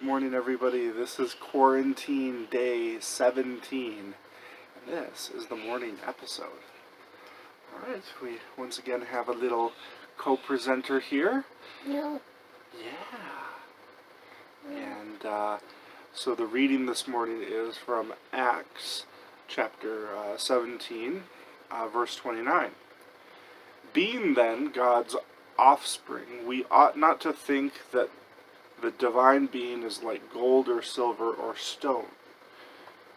morning, everybody. This is quarantine day 17, and this is the morning episode. Alright, we once again have a little co-presenter here. No. Yeah. And so the reading this morning is from Acts chapter 17, verse 29. Being then God's offspring, we ought not to think that the divine being is like gold or silver or stone,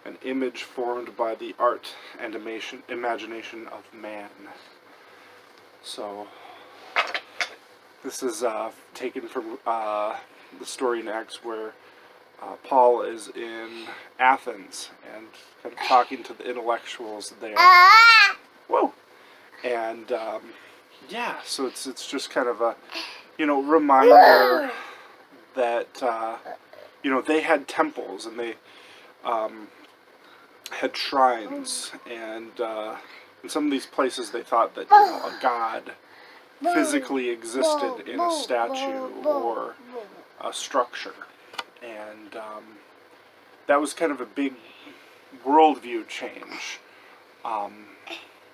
an image formed by the art and imagination of man. So, this is taken from the story in Acts where Paul is in Athens and kind of talking to the intellectuals there. Whoa! And yeah, so it's just kind of a reminder that they had temples and they had shrines, and in some of these places they thought that a god physically existed in a statue or a structure, and that was kind of a big worldview change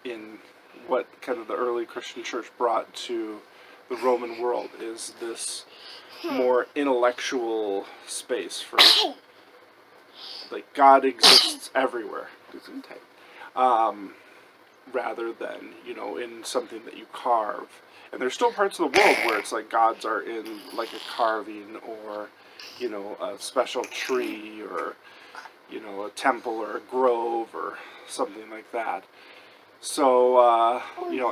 in what kind of the early Christian church brought to the Roman world, is this more intellectual space for, like, God exists everywhere, rather than, in something that you carve. And there's still parts of the world where it's like gods are in, like, a carving or, a special tree or, a temple or a grove or something like that. So,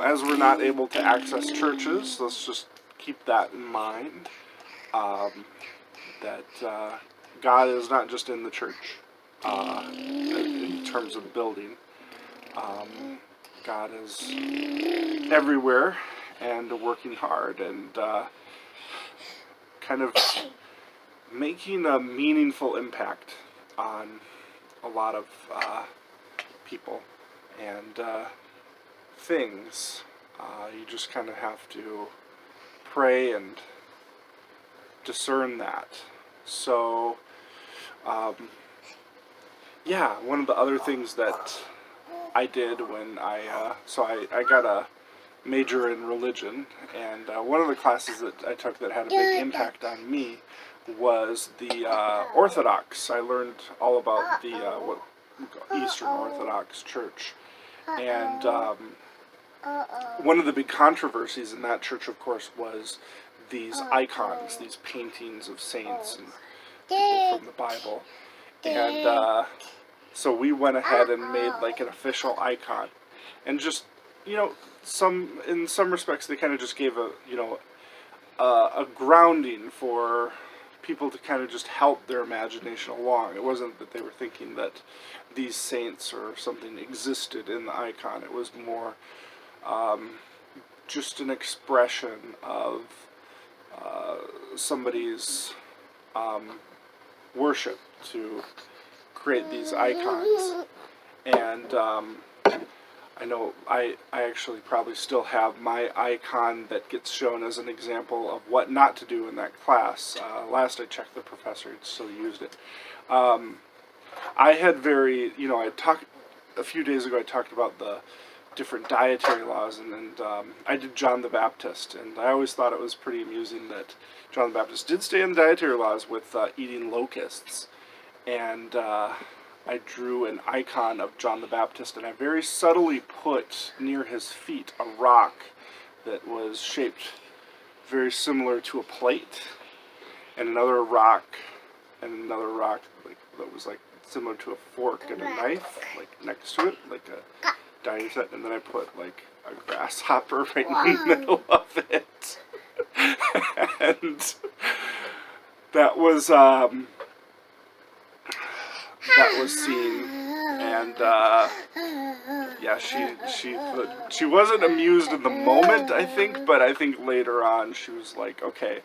as we're not able to access churches, let's just keep that in mind. That God is not just in the church in terms of building. God is everywhere and working hard and kind of making a meaningful impact on a lot of people and things. You just kind of have to pray and discern that. So, one of the other things that I did when I got a major in religion, and one of the classes that I took that had a big impact on me was the Orthodox. I learned all about the Eastern Orthodox Church, and one of the big controversies in that church, of course, was these icons, these paintings of saints and people from the Bible. And so we went ahead and made like an official icon. And just, in some respects they kind of just gave a grounding for people to kind of just help their imagination along. It wasn't that they were thinking that these saints or something existed in the icon. It was more just an expression of somebody's worship to create these icons. And I know I actually probably still have my icon that gets shown as an example of what not to do in that class. Last I checked, the professor had still used it. I had a few days ago I talked about the different dietary laws, and I did John the Baptist, and I always thought it was pretty amusing that John the Baptist did stay in the dietary laws with eating locusts, and I drew an icon of John the Baptist, and I very subtly put near his feet a rock that was shaped very similar to a plate, and another rock that was like similar to a fork and a knife, like next to it, like a dining set, and then I put like a grasshopper right in the middle of it. And that was seen, and she wasn't amused in the moment, I think, but I think later on she was like, okay.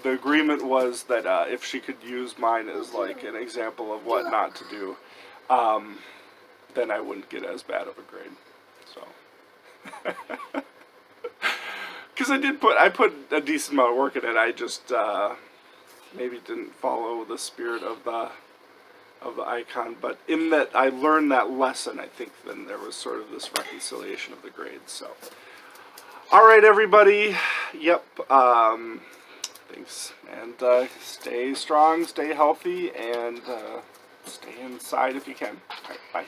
The agreement was that if she could use mine as like an example of what not to do, then I wouldn't get as bad of a grade. So, because I put a decent amount of work in it. I just maybe didn't follow the spirit of the icon, but in that I learned that lesson, I think then there was sort of this reconciliation of the grades. So, all right, everybody. Yep. Thanks, and stay strong, stay healthy, and stay inside if you can. All right, bye.